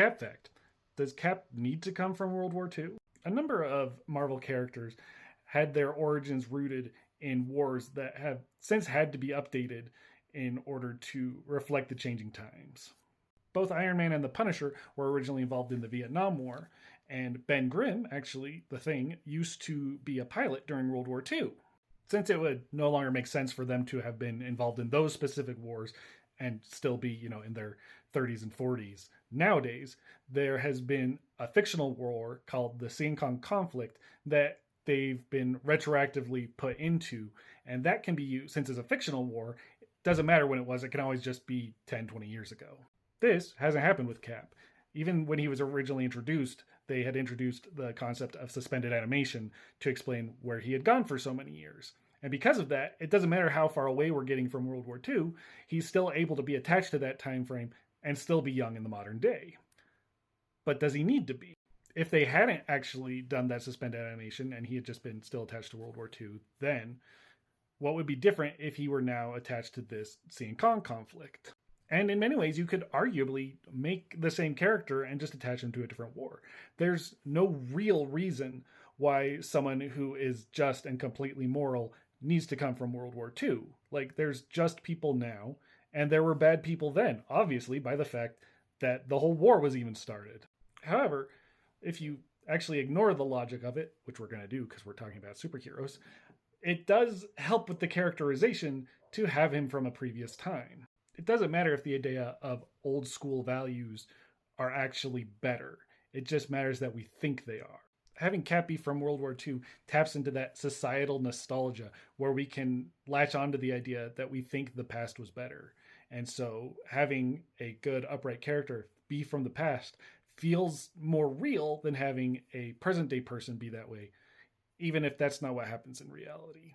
Cap fact. Does Cap need to come from World War II? A number of Marvel characters had their origins rooted in wars that have since had to be updated in order to reflect the changing times. Both Iron Man and the Punisher were originally involved in the Vietnam War, and Ben Grimm, actually, the Thing, used to be a pilot during World War II. Since it would no longer make sense for them to have been involved in those specific wars and still be, in their 30s and 40s, nowadays, there has been a fictional war called the Kong conflict that they've been retroactively put into, and that can be used, since it's a fictional war, it doesn't matter when it was, it can always just be 10, 20 years ago. This hasn't happened with Cap. Even when he was originally introduced, they had introduced the concept of suspended animation to explain where he had gone for so many years. And because of that, it doesn't matter how far away we're getting from World War II, he's still able to be attached to that time frame and still be young in the modern day. But does he need to be? If they hadn't actually done that suspended animation and he had just been still attached to World War II, then what would be different if he were now attached to this Kong conflict? And in many ways, you could arguably make the same character and just attach him to a different war. There's no real reason why someone who is just and completely moral needs to come from World War II. Like, there's just people now, and there were bad people then, obviously, by the fact that the whole war was even started. However, if you actually ignore the logic of it, which we're going to do because we're talking about superheroes, it does help with the characterization to have him from a previous time. It doesn't matter if the idea of old school values are actually better. It just matters that we think they are. Having Cap be from World War II taps into that societal nostalgia where we can latch onto the idea that we think the past was better. And so having a good, upright character be from the past feels more real than having a present day person be that way, even if that's not what happens in reality.